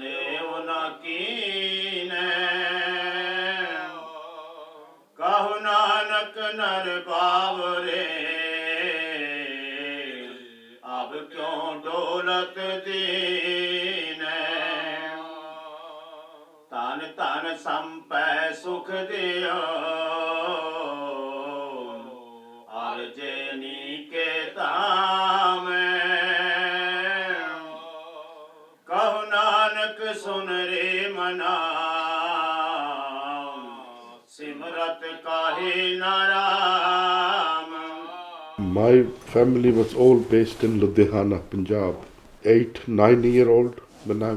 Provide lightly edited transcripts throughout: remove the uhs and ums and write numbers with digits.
नेव न कीनै कहु नानक नर बावरे अब क्यों दौलत दीनै तन तन संपै सुख दियो अर्जनी के दाम कहु नानक सुन रे मना सिमरत काहे नाराम. My family was all based in Ludhiana, Punjab. 8, 9 year old when I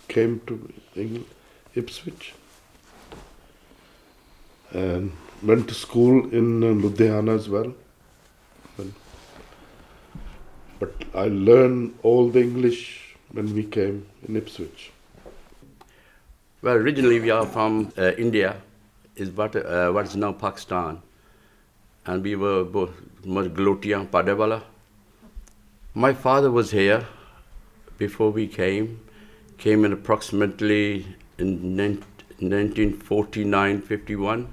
came to England, Ipswich, and went to school in Ludhiana as well. But I learned all the English when we came in Ipswich. Well, originally we are from India, is what is now Pakistan, and we were both Glotiya, Padewala. My father was here before we came in approximately in 1949-51,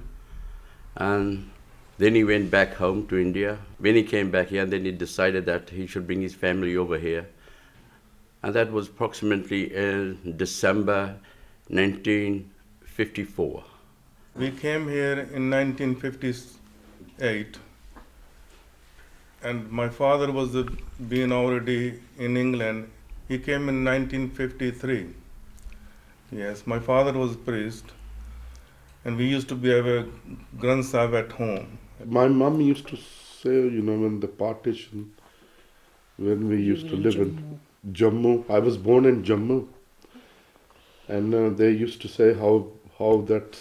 and then he went back home to India. When he came back here, then he decided that he should bring his family over here, and that was approximately in December 1954. We came here in 1958, and my father was been already in England. He came in 1953. Yes, my father was a priest, and we used to have a Granth Sahib at home. My mom used to say, when the partition, when we used to live in Jammu. I was born in Jammu, and they used to say how that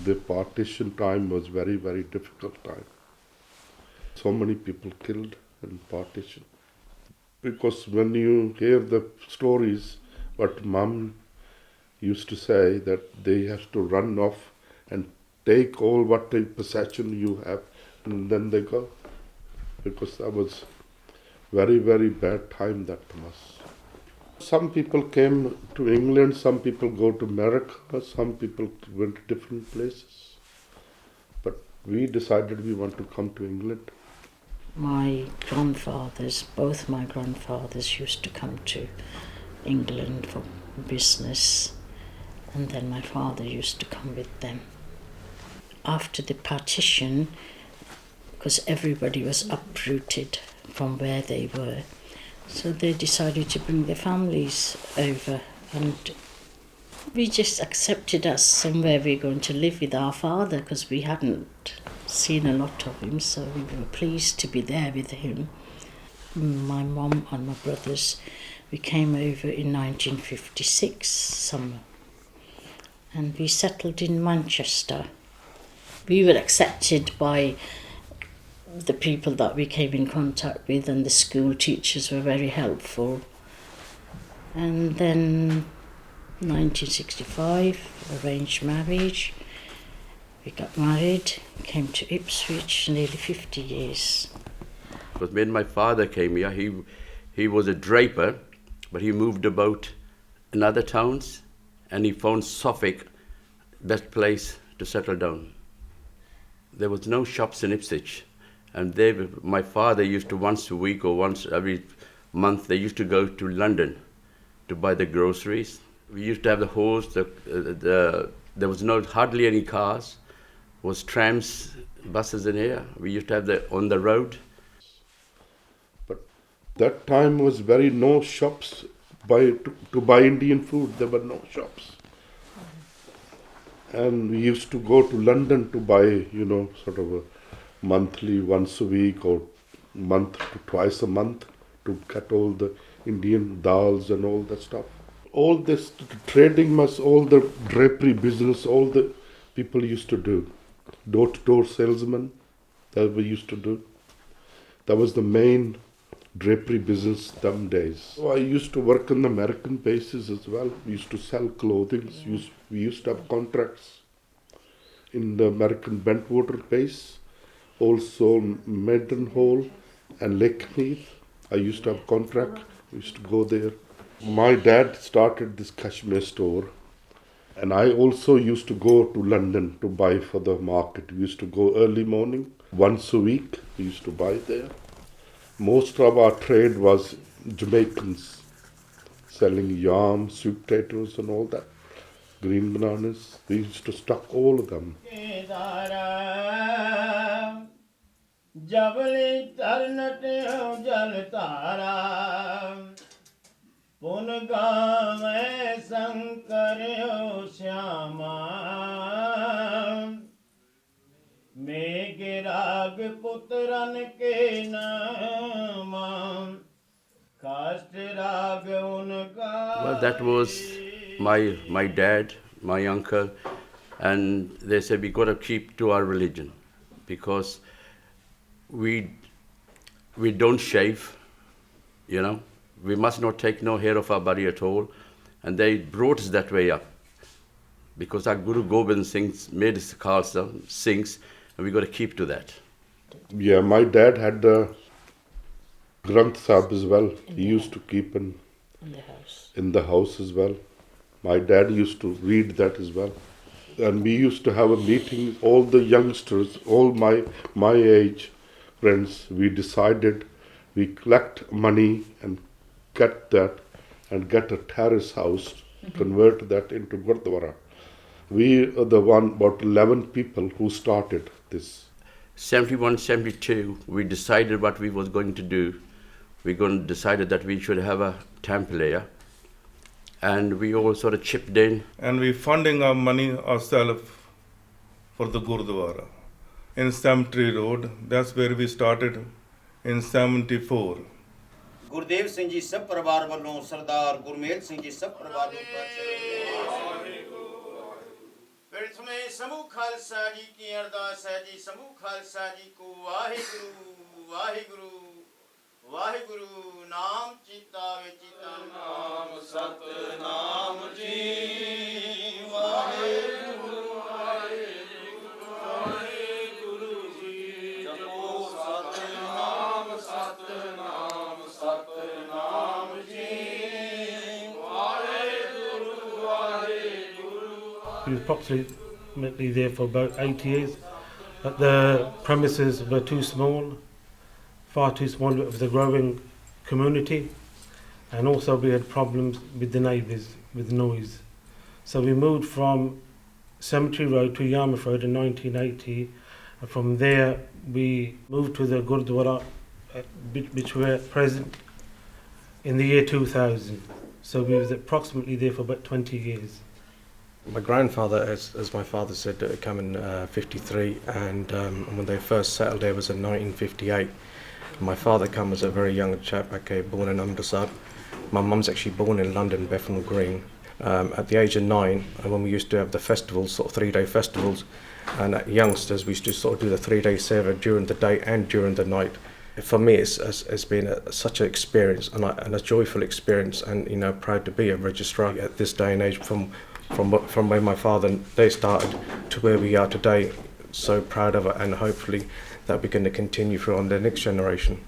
the partition time was very, very difficult time. So many people killed in partition. Because when you hear the stories, what mom used to say, that they have to run off and take all what the possession you have, and then they go. Because that was very, very bad time that was. Some people came to England, some people go to America, some people went to different places. But we decided we want to come to England. Both my grandfathers used to come to England for business, and then my father used to come with them. After the partition, because everybody was uprooted from where they were, so they decided to bring their families over, and we just accepted us somewhere we're going to live with our father, because we hadn't seen a lot of him, so we were pleased to be there with him. My mum and my brothers, we came over in 1956 summer, and we settled in Manchester. We were accepted by the people that we came in contact with, and the school teachers were very helpful. And then 1965, arranged marriage. We got married, came to Ipswich, nearly 50 years. But when my father came here, he was a draper, but he moved about in other towns, and he found Suffolk best place to settle down. There was no shops in Ipswich, and my father used to once a week or once every month, they used to go to London to buy the groceries. We used to have the horse, there was hardly any cars. Was trams, buses in here. We used to have on the road. But that time was no shops to buy Indian food. There were no shops. And we used to go to London to buy, sort of a monthly, once a week or month to twice a month, to get all the Indian dals and all that stuff. All this trading all the drapery business, all the people used to do. Door-to-door salesman, that we used to do. That was the main drapery business them days. So I used to work on the American bases as well. We used to sell clothing. We used to have contracts in the American Bentwater base, also Maidenhall and Lakemead. I used to have contract. We used to go there. My dad started this Kashmir store, and I also used to go to London to buy for the market. We used to go early morning, once a week, we used to buy there. Most of our trade was Jamaicans selling yam, sweet potatoes, and all that. Green bananas. We used to stock all of them. जबली तरनट जल तारा पुन गावे शंकर श्यामा मेघ राग पुत्रन के नामा काष्ट राग उनका Well, that was my dad, my uncle, and they said we got to keep to our religion because we don't shave, you know. We must not take no hair of our body at all, and they brought us that way up because our Guru Gobind Singh made us Khalsa, Singhs, and we got to keep to that. Yeah, my dad had the Granth Sahib as well. He used to keep in the house. in the house as well. My dad used to read that as well. And we used to have a meeting, all the youngsters, all my age friends, we decided we collect money and get that and get a terrace house, convert that into Gurdwara. We are the one, about 11 people who started this. 71, 72, we decided what we was going to do. We decided that we should have a temple here, and we all sort of chipped in. And we funding our money ourselves for the Gurdwara in Cemetery Road. That's where we started in 74. Gurdev Singh ji ਸਭ ਪਰਿਵਾਰ ਵੱਲੋਂ ਸਰਦਾਰ ਗੁਰਮੇਲ ਸਿੰਘ ਜੀ ਸਭ ਪਰਿਵਾਰ ਨੂੰ प्रथमे समूह खालसा जी की अरदास है जी समूह खालसा जी को वाहिगुरु वाहिगुरु वाहिगुरु नाम चीता वे चीता नाम सत नाम जी वाहिगुरु वाहिगुरु वाहिगुरु जी जपो सत नाम जी He was approximately there for about 8 years. But the premises were too small, far too small. It was a growing community, and also we had problems with the neighbours, with noise. So we moved from Cemetery Road to Yarmouth Road in 1980. And from there we moved to the Gurdwara, which were present in the year 2000. So we was approximately there for about 20 years. My grandfather, as my father said, came in 53, and when they first settled there was in 1958. My father came as a very young chap, born in Amritsar. My mum's actually born in London, Bethnal Green. At the age of 9, when we used to have the festivals, sort of 3-day festivals, and at youngsters we used to sort of do the 3-day seva during the day and during the night. For me, it's been such an experience and a joyful experience, and proud to be a registrar at this day and age from where my father they started to where we are today. So proud of it, and hopefully that we're going to continue through on the next generation.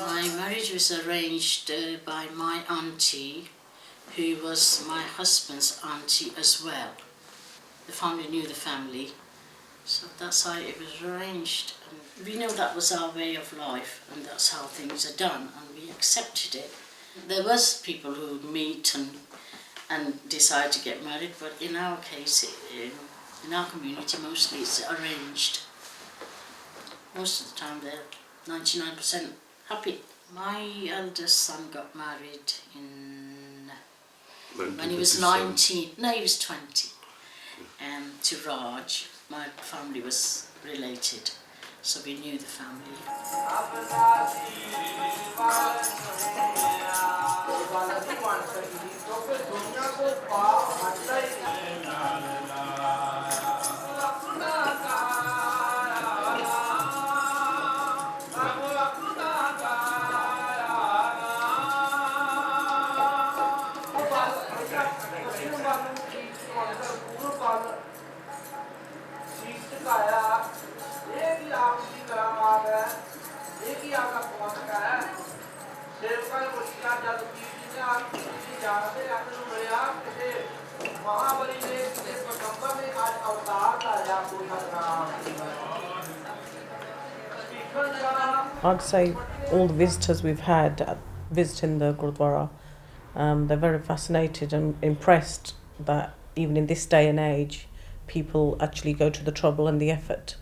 My marriage was arranged by my auntie, who was my husband's auntie as well. The family knew the family, so that's how it was arranged. And we know that was our way of life, and that's how things are done, and we accepted it. There was people who meet and decide to get married, but in our case, in our community, mostly it's arranged. Most of the time they're 99% happy. My eldest son got married when he was 19. No, he was 20. To Raj. My family was related, so we knew the family. I'd say all the visitors we've had visiting the Gurdwara, they're very fascinated and impressed that even in this day and age, people actually go to the trouble and the effort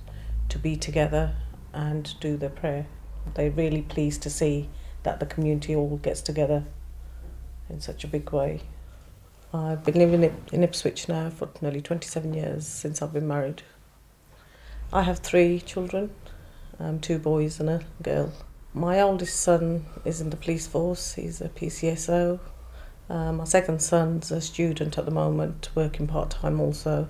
to be together and do their prayer. They're really pleased to see that the community all gets together in such a big way. I've been living in Ipswich now for nearly 27 years since I've been married. I have 3 children, 2 boys and a girl. My oldest son is in the police force, he's a PCSO. My second son's a student at the moment, working part-time also.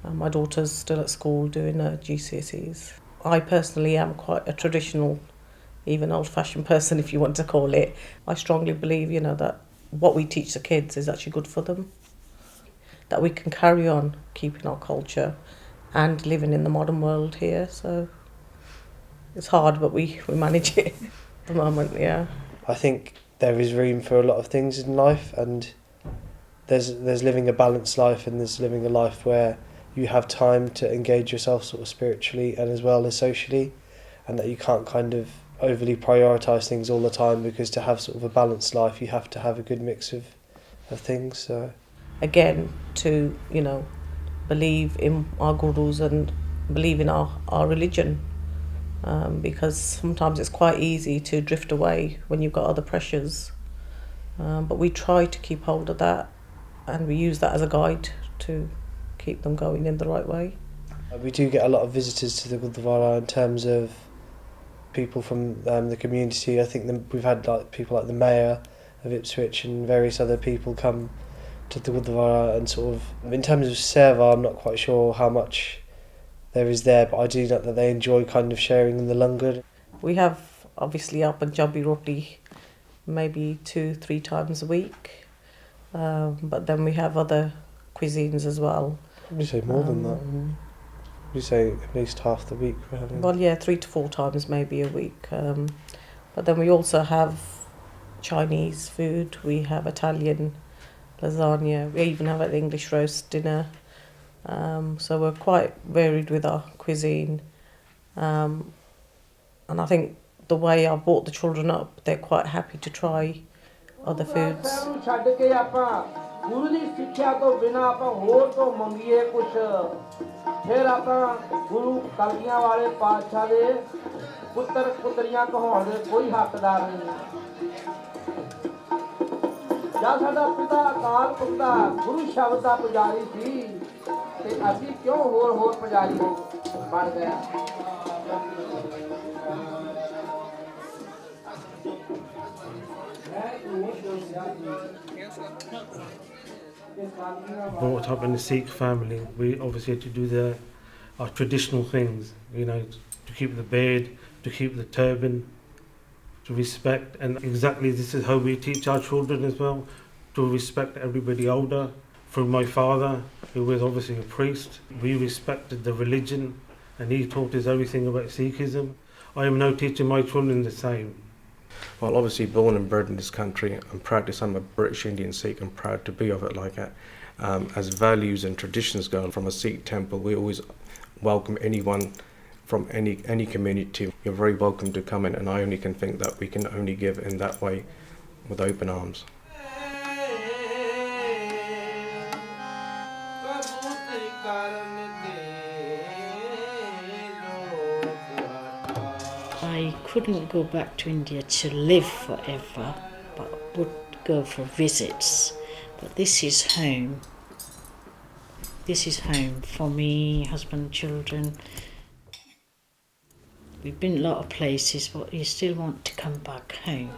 My daughter's still at school doing her GCSEs. I personally am quite a traditional, even old-fashioned person, if you want to call it. I strongly believe, that what we teach the kids is actually good for them. That we can carry on keeping our culture and living in the modern world here. So it's hard, but we manage it at the moment, yeah. I think there is room for a lot of things in life, and there's living a balanced life, and there's living a life where you have time to engage yourself sort of spiritually and as well as socially, and that you can't kind of overly prioritise things all the time, because to have sort of a balanced life you have to have a good mix of things. So again, to believe in our gurus and believe in our religion, because sometimes it's quite easy to drift away when you've got other pressures, but we try to keep hold of that, and we use that as a guide to keep them going in the right way. We do get a lot of visitors to the Gurdwara in terms of people from the community. I think we've had people like the mayor of Ipswich and various other people come to the Gurdwara, and sort of, in terms of seva, I'm not quite sure how much there is there, but I do know that they enjoy kind of sharing in the langar. We have obviously our Punjabi roti maybe 2-3 times a week, but then we have other cuisines as well. Would you say more than that? Would you say at least half the week we're having? Well, yeah, 3 to 4 times maybe a week. But then we also have Chinese food, we have Italian lasagna, we even have an English roast dinner. So we're quite varied with our cuisine. And I think the way I've brought the children up, they're quite happy to try other foods. ਜਾਂ ਸਾਡਾ ਪਿਤਾ ਅਕਾਲ ਪੁਰਖ ਗੁਰੂ ਸ਼ਬਦ ਦਾ ਪੁਜਾਰੀ ਸੀ ਤੇ ਅਸੀਂ ਕਿਉਂ ਹੋਰ ਪੁਜਾਰੀ ਬਣ ਗਏ। Brought up in a Sikh family, we obviously had to do our traditional things, to keep the beard, to keep the turban, to respect, and exactly this is how we teach our children as well, to respect everybody older. Through my father, who was obviously a priest, we respected the religion, and he taught us everything about Sikhism. I am now teaching my children the same. Well, obviously born and bred in this country, I'm proud to say I'm a British Indian Sikh, I'm proud to be of it like that. As values and traditions go, from a Sikh temple, we always welcome anyone from any community. You're very welcome to come in, and I only can think that we can only give in that way with open arms. I couldn't go back to India to live forever, but would go for visits. But this is home. This is home for me, husband, children. We've been a lot of places, but you still want to come back home.